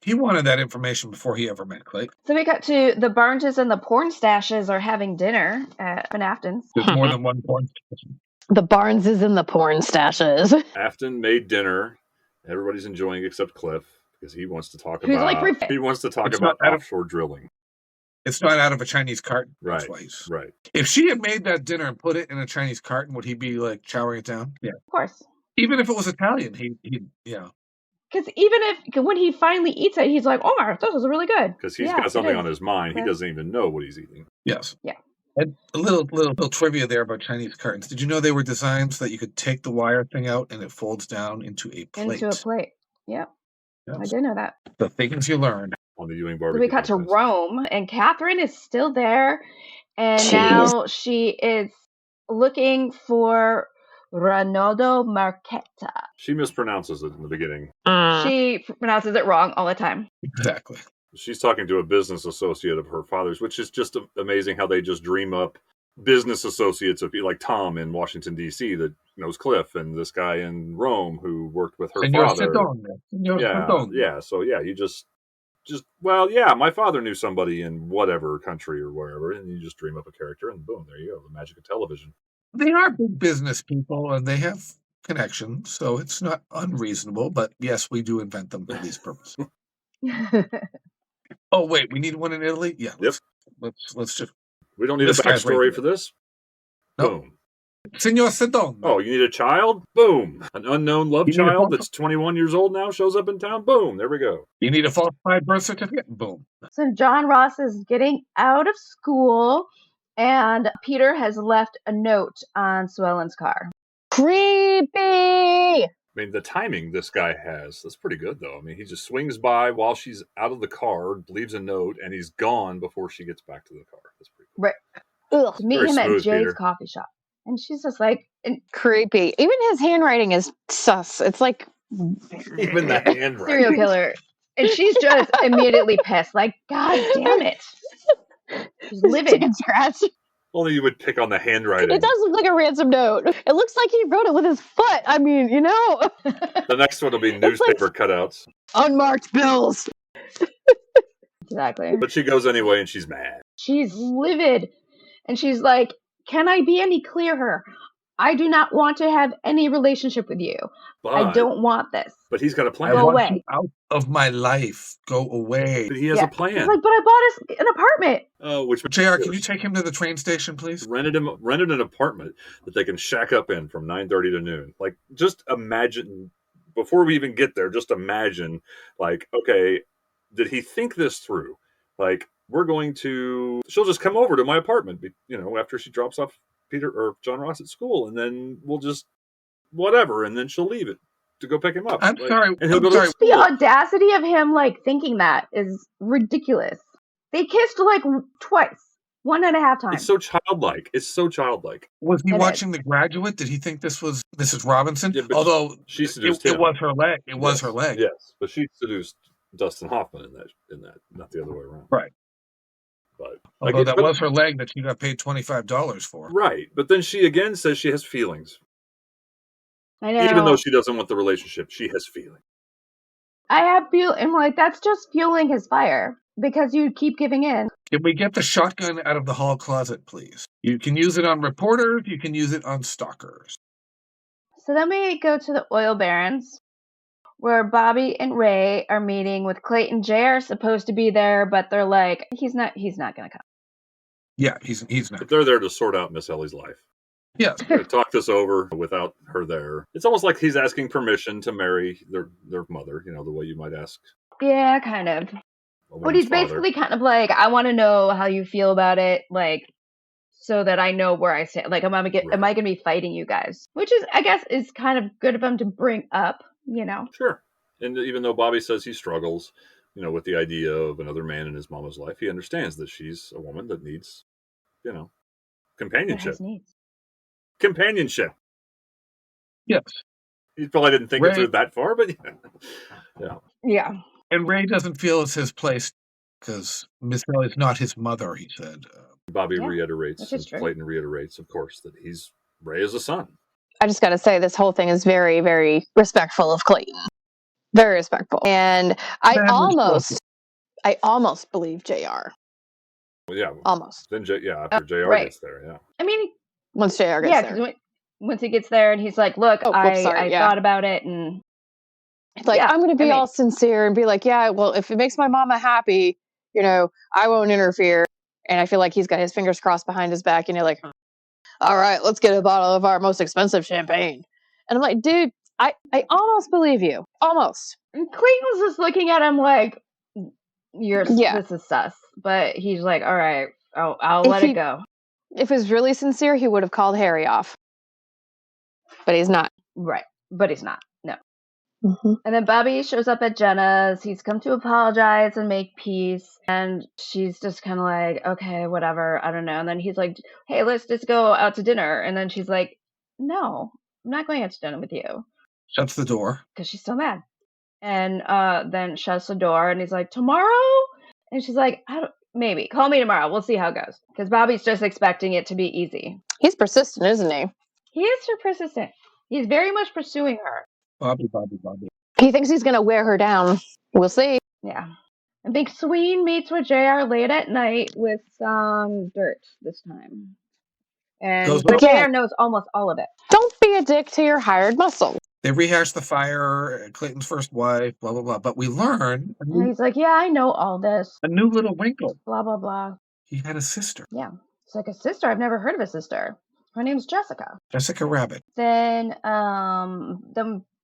He wanted that information before he ever met Clayton. So we got to the Barneses and the porn stashes are having dinner at Afton's. There's more than one porn station. The Barneses and the porn stashes. Afton made dinner. Everybody's enjoying except Cliff because he wants to talk He's about like, he wants to talk about offshore drilling. It's not out of a Chinese carton. Right. That's why he's... Right. If she had made that dinner and put it in a Chinese carton, would he be like chowing it down? Yeah. Of course. Even if it was Italian, he'd yeah. Because even if when he finally eats it, he's like, "Oh, this is really good." Because he's got something on his mind. He doesn't even know what he's eating. Yes. Yeah. And a little trivia there about Chinese cartons. Did you know they were designed so that you could take the wire thing out and it folds down into a plate? Into a plate. Yep. Yes. I did know that. The things you learn. On the Ewing barbecue. So we got to Rome, and Catherine is still there, and now she is looking for Ronaldo Marquetta. She mispronounces it in the beginning. She pronounces it wrong all the time. Exactly. She's talking to a business associate of her father's, which is just amazing how they just dream up business associates of like Tom in Washington, D.C. that knows Cliff, and this guy in Rome who worked with her father. Yeah. So yeah, you just well, yeah, my father knew somebody in whatever country or wherever, and you just dream up a character, and boom, there you go, the magic of television. They are big business people, and they have connections, so it's not unreasonable. But yes, we do invent them for these purposes. Oh wait, we need one in Italy. Yeah. Let's just. We don't need a backstory for this. Nope. Boom. Signor Sedon. Oh, you need a child? Boom. An unknown love child that's 21 years old now shows up in town? Boom. There we go. You need a falsified birth certificate? Boom. So John Ross is getting out of school, and Peter has left a note on Sue Ellen's car. Creepy! I mean, the timing this guy has, that's pretty good, though. I mean, he just swings by while she's out of the car, leaves a note, and he's gone before she gets back to the car. That's pretty cool. Right. Ugh. Meet him at Jay's coffee shop. And she's just like... creepy. Even his handwriting is sus. It's like... Even the handwriting. Serial killer. And she's just immediately pissed. Like, God damn it. She's livid. Scratch. Only you would pick on the handwriting. It does look like a ransom note. It looks like he wrote it with his foot. I mean, you know. The next one will be newspaper cutouts. Unmarked bills. Exactly. But she goes anyway, and she's mad. She's livid. And she's like, can I be any clearer? I do not want to have any relationship with you. But I don't want this. But he's got a plan. Go away. Out of my life. Go away. But he has a plan. He's like, but I bought us an apartment. Oh, JR, can you take him to the train station, please? Rented an apartment that they can shack up in from 9:30 to noon. Like, just imagine, before we even get there, just imagine, like, okay, did he think this through? Like, she'll just come over to my apartment, after she drops off Peter or John Ross at school, and then we'll just whatever, and then she'll leave it to go pick him up. I'm sorry. And he'll go to the audacity of him thinking that is ridiculous. They kissed twice, 1.5 times. It's so childlike. Was he watching The Graduate? Did he think this was Mrs. Robinson? Yeah, although she seduced him. It was her leg. It was her leg. Yes, but she seduced Dustin Hoffman in that, not the other way around. Right. But although that was her leg that she got paid $25 for. Right. But then she again says she has feelings. I know. Even though she doesn't want the relationship, she has feelings. I have I'm like, that's just fueling his fire because you keep giving in. Can we get the shotgun out of the hall closet, please? You can use it on reporters. You can use it on stalkers. So then we go to the oil barons, where Bobby and Ray are meeting with Clayton. Jr. is supposed to be there, but they're like, he's not going to come. Yeah, he's not. But they're there to sort out Miss Ellie's life. Yes. Talk this over without her there. It's almost like he's asking permission to marry their mother, the way you might ask. Yeah, kind of. But he's basically kind of like, I want to know how you feel about it, so that I know where I stand. Like, am I going to be fighting you guys? Which is, I guess, is kind of good of him to bring up, Sure. And even though Bobby says he struggles, with the idea of another man in his mama's life, he understands that she's a woman that needs, companionship. Companionship. Yes. He probably didn't think it through that far, but yeah. Yeah. And Ray doesn't feel it's his place because Miss Ellie's not his mother, he said. Bobby Yeah, reiterates, which is and true. Clayton reiterates, of course, that Ray is a son. I just got to say, this whole thing is very, very respectful of Clayton. Very respectful. And I almost believe JR. Well, yeah. Almost. Then after JR right. gets there, yeah. I mean, once JR gets there. Once he gets there and he's like, look, I thought about it, and it's like, I'm going to be all sincere and be like, yeah, well, if it makes my mama happy, I won't interfere. And I feel like he's got his fingers crossed behind his back, and you're like, all right, let's get a bottle of our most expensive champagne. And I'm like, dude, I almost believe you. Almost. And Clayton was just looking at him like, this is sus. But he's like, all right, I'll let it go. If he was really sincere, he would have called Harry off. But he's not. Right. But he's not. No. Mm-hmm. And then Bobby shows up at Jenna's. He's come to apologize and make peace. And she's just kind of like, okay, whatever. I don't know. And then he's like, hey, let's just go out to dinner. And then she's like, no, I'm not going out to dinner with you. Shuts the door. Because she's so mad. And then shuts the door. And he's like, tomorrow? And she's like, maybe. Call me tomorrow. We'll see how it goes. Because Bobby's just expecting it to be easy. He's persistent, isn't he? He is persistent. He's very much pursuing her. Bobby. He thinks he's going to wear her down. We'll see. Yeah. I think Sween meets with JR late at night with some dirt this time. And JR knows almost all of it. Don't be a dick to your hired muscle. They rehash the fire, Clayton's first wife, blah, blah, blah. But we learn... And he's like, yeah, I know all this. A new little wrinkle. Blah, blah, blah. He had a sister. Yeah. It's like a sister. I've never heard of a sister. Her name's Jessica. Jessica Rabbit. Then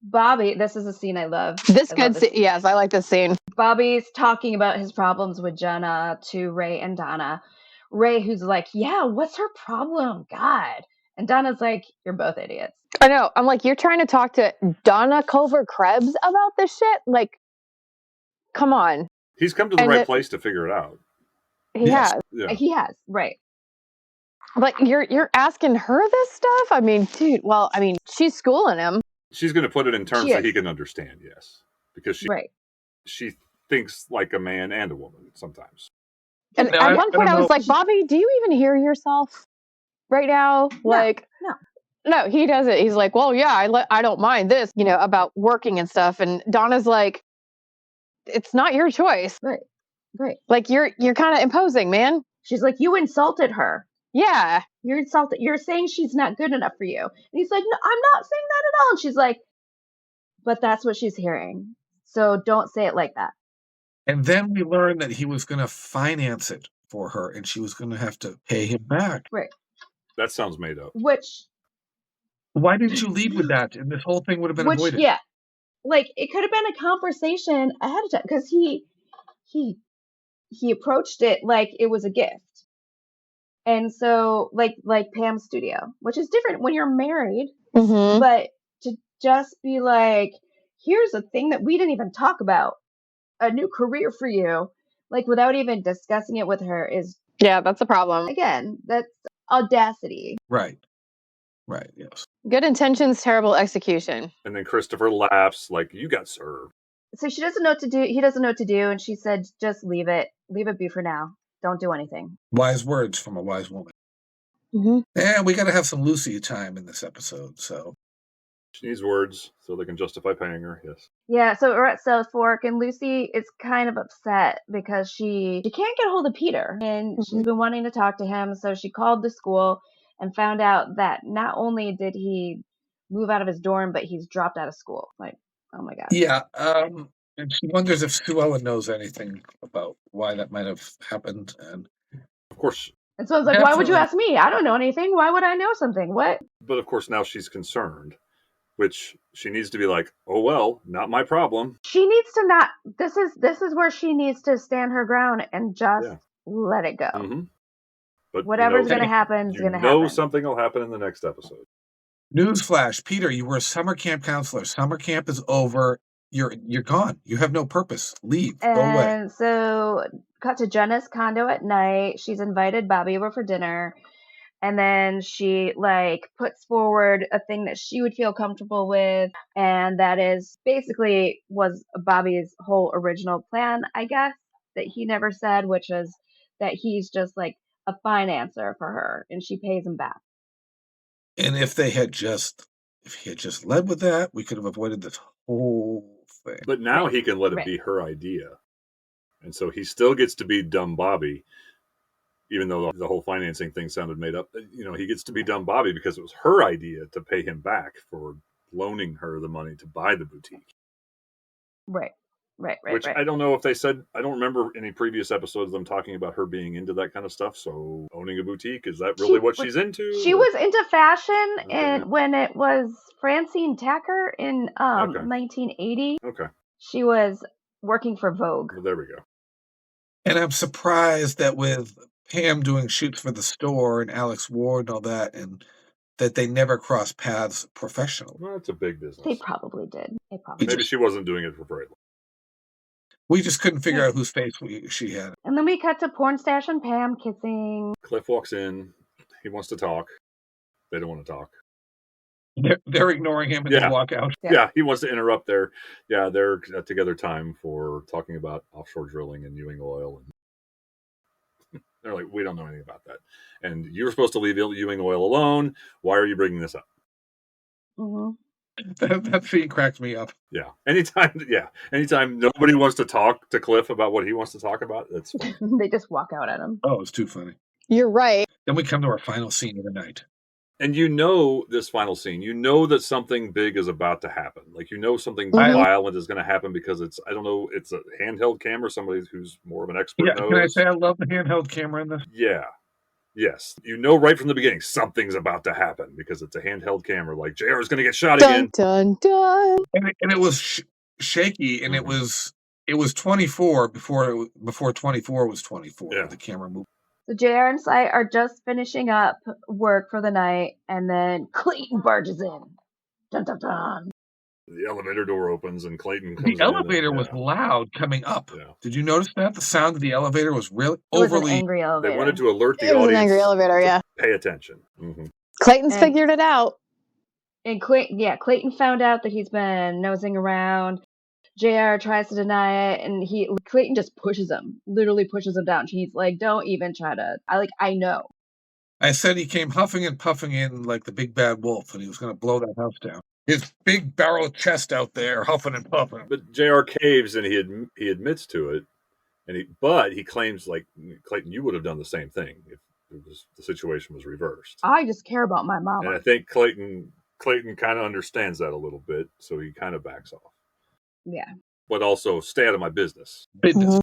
Bobby, this is a scene I love. Yes, I like this scene. Bobby's talking about his problems with Jenna to Ray and Donna. Ray, who's like, yeah, what's her problem? God. And Donna's like, you're both idiots. I know. I'm like, you're trying to talk to Donna Culver-Krebs about this shit? Like, come on. He's come to the right place to figure it out. He has. Yeah. He has, right. Like, you're asking her this stuff? I mean, dude, she's schooling him. She's going to put it in terms that he can understand, yes. Because she thinks like a man and a woman sometimes. And at one point I was like, Bobby, do you even hear yourself right now? No, he doesn't. He's like, well, yeah, I don't mind this, about working and stuff. And Donna's like, it's not your choice. Right. Like, you're kind of imposing, man. She's like, you insulted her. Yeah. You're insulted. You're saying she's not good enough for you. And he's like, no, I'm not saying that at all. And she's like, but that's what she's hearing. So don't say it like that. And then we learned that he was going to finance it for her and she was going to have to pay him back. Right. That sounds made up. Why didn't you lead with that? And this whole thing would have been avoided. Yeah. Like, it could have been a conversation ahead of time. Because he approached it like it was a gift. And so, like Pam's studio, which is different when you're married. Mm-hmm. But to just be like, here's a thing that we didn't even talk about, a new career for you, like without even discussing it with her is... Yeah, that's a problem. Again, that's audacity. Right, yes. Good intentions, terrible execution. And then Christopher laughs like, you got served. So she doesn't know what to do. He doesn't know what to do. And she said, just leave it. Leave it be for now. Don't do anything. Wise words from a wise woman. Mm-hmm. And we got to have some Lucy time in this episode, so. She needs words so they can justify paying her, yes. Yeah, so we're at Southfork, and Lucy is kind of upset because she can't get a hold of Peter. And she's been wanting to talk to him, so she called the school and found out that not only did he move out of his dorm, but he's dropped out of school. Like, oh my God. Yeah, and she wonders if Sue Ellen knows anything about why that might have happened. And of course. And so I was like, why would you ask me? I don't know anything. Why would I know something? What? But of course, now she's concerned, which she needs to be like, oh, well, not my problem. She needs to not. This is where she needs to stand her ground and just let it go. Mm-hmm. But whatever's going to happen is going to happen. You know something will happen in the next episode. Newsflash, Peter, you were a summer camp counselor. Summer camp is over. You're gone. You have no purpose. Leave. Go away. And so, cut to Jenna's condo at night. She's invited Bobby over for dinner. And then she, puts forward a thing that she would feel comfortable with. And that is basically was Bobby's whole original plan, I guess, that he never said, which is that he's just, a financer for her, and she pays him back. And if he had just led with that, we could have avoided this whole thing. But now Right. he can let it Right. be her idea. And so he still gets to be dumb Bobby, even though the whole financing thing sounded made up. He gets to be dumb Bobby because it was her idea to pay him back for loaning her the money to buy the boutique. Right. Which I don't know if they said, I don't remember any previous episodes of them talking about her being into that kind of stuff. So owning a boutique, is that really what she's into? She was into fashion, Okay. and when it was Francine Tacker in 1980, Okay. she was working for Vogue. Well, there we go. And I'm surprised that with Pam doing shoots for the store and Alex Ward and all that, and that they never crossed paths professionally. Well, it's a big business. They probably did. Maybe she wasn't doing it for very long. We just couldn't figure out whose face she had. And then we cut to Porn Stash and Pam kissing. Cliff walks in. He wants to talk. They don't want to talk. They're ignoring him and they walk out. Yeah, he wants to interrupt their together time for talking about offshore drilling and Ewing Oil. And they're like, we don't know anything about that. And you were supposed to leave Ewing Oil alone. Why are you bringing this up? Mm-hmm. That scene cracked me up. Yeah. Anytime nobody wants to talk to Cliff about what he wants to talk about, that's funny. They just walk out at him. Oh, it's too funny. You're right. Then we come to our final scene of the night. And this final scene, that something big is about to happen. Like, something violent is going to happen because it's a handheld camera. Somebody who's more of an expert knows. Can I say I love the handheld camera in this? Yeah. Yes. Right from the beginning, something's about to happen because it's a handheld camera. Like, JR is going to get shot again. Dun, dun. And it was shaky, and it was 24 before 24 was 24. Yeah. The camera moved. So JR and Sly are just finishing up work for the night, and then Clayton barges in. Dun, dun, dun. The elevator door opens, and Clayton comes in. The elevator was loud coming up. Yeah. Did you notice that? The sound of the elevator was really It was overly... an angry elevator. They wanted to alert the It was audience. an angry elevator, yeah. Pay attention. Mm-hmm. Clayton's figured it out. And Clayton found out that he's been nosing around. JR tries to deny it, and Clayton just literally pushes him down. He's like, don't even try to, I know. I said he came huffing and puffing in like the big bad wolf, and he was going to blow that house down. His big barrel chest out there, huffing and puffing. But JR caves, and he admits to it, but he claims, like, Clayton, you would have done the same thing if the situation was reversed. I just care about my mama. And I think Clayton kind of understands that a little bit, so he kind of backs off. Yeah. But also, stay out of my business. Business.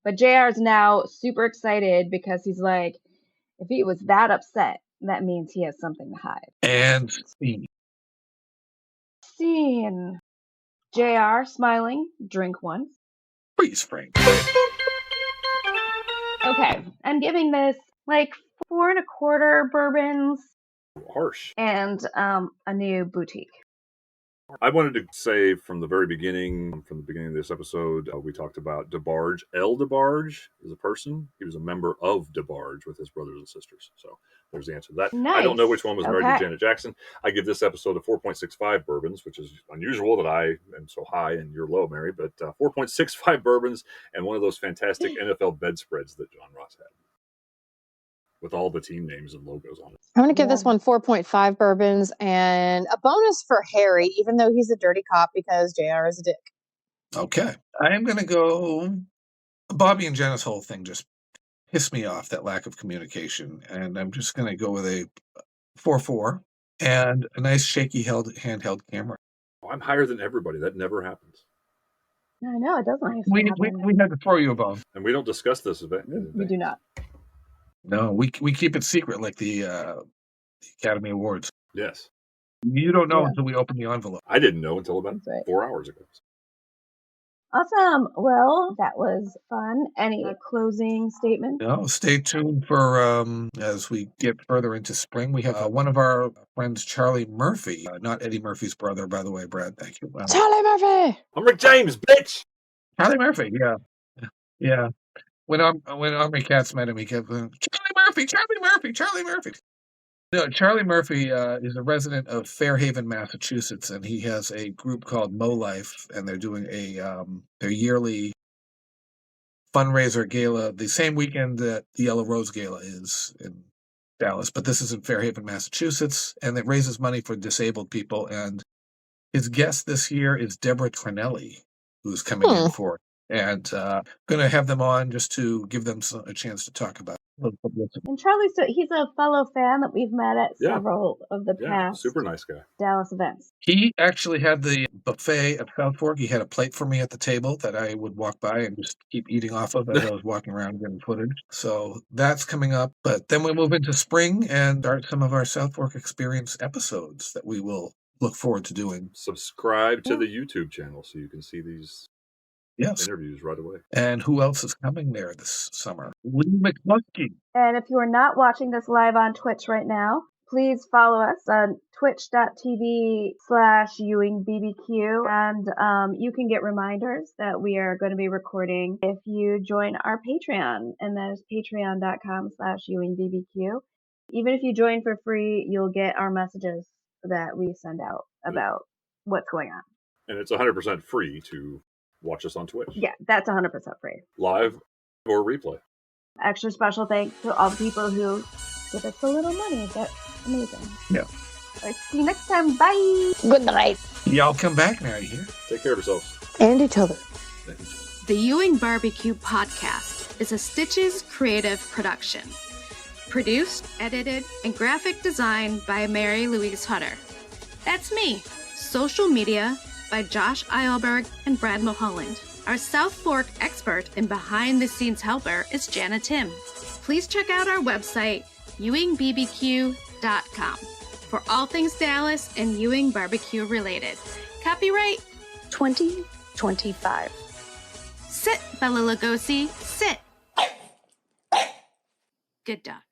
But JR's now super excited because he's like, if he was that upset, that means he has something to hide. And Scene. JR smiling, drink once. freeze frame. Okay, I'm giving this like 4.25 bourbons Harsh. and a new boutique. I wanted to say from the beginning of this episode, we talked about DeBarge. L. DeBarge is a person. He was a member of DeBarge with his brothers and sisters. So there's the answer to that. Nice. I don't know which one was married to Okay. Janet Jackson. I give this episode a 4.65 bourbons, which is unusual that I am so high and you're low, Mary. But 4.65 bourbons and one of those fantastic NFL bedspreads that John Ross had, with all the team names and logos on it. I'm going to give this one 4.5 bourbons and a bonus for Harry, even though he's a dirty cop because JR is a dick. Okay. I am going to go... Bobby and Jenna's whole thing just pissed me off, that lack of communication. And I'm just going to go with a 4.4 and a nice shaky handheld camera. Oh, I'm higher than everybody. That never happens. No, I know, it doesn't. We had to throw you a bone. And we don't discuss this event. We do not. No, we keep it secret like the Academy Awards. Yes. You don't know until we open the envelope. I didn't know until about 4 hours ago. Awesome. Well, that was fun. Any closing statements? No, stay tuned for as we get further into spring. We have one of our friends, Charlie Murphy, not Eddie Murphy's brother, by the way, Brad. Thank you. Charlie Murphy! I'm Rick James, bitch! Charlie Murphy, yeah. When Army Katz met him, he kept going, Charlie Murphy. No, Charlie Murphy is a resident of Fairhaven, Massachusetts, and he has a group called Mo Life, and they're doing their yearly fundraiser gala the same weekend that the Yellow Rose Gala is in Dallas, but this is in Fairhaven, Massachusetts, and it raises money for disabled people. And his guest this year is Deborah Trinelli, who's coming in for it. And going to have them on just to give them a chance to talk about it. And Charlie's he's a fellow fan that we've met at several of the past super nice guy. Dallas events. He actually had the buffet at Southfork. He had a plate for me at the table that I would walk by and just keep eating off of as I was walking around getting footage. So that's coming up. But then we move into spring and start some of our Southfork Experience episodes that we will look forward to doing. Subscribe to the YouTube channel so you can see these interviews right away. And who else is coming there this summer? Lee McCluskey. And if you are not watching this live on Twitch right now, please follow us on twitch.tv/EwingBBQ. And you can get reminders that we are going to be recording if you join our Patreon. And that is patreon.com/EwingBBQ. Even if you join for free, you'll get our messages that we send out about what's going on. And it's 100% free to watch us on Twitch. Yeah, that's 100% free. Live or replay. Extra special thanks to all the people who give us a little money. That's amazing. Yeah. All right, see you next time. Bye. Good night. Y'all come back now, you hear? Take care of yourselves. And each other. The Ewing Barbecue Podcast is a Stitches creative production. Produced, edited, and graphic designed by Mary Louise Hutter. That's me. Social media by Josh Eilberg and Brad Mulholland. Our Southfork expert and behind-the-scenes helper is Jenna Tim. Please check out our website, ewingbbq.com, for all things Dallas and Ewing barbecue related. Copyright 2025. Sit, Bella Lugosi, sit. Good dog.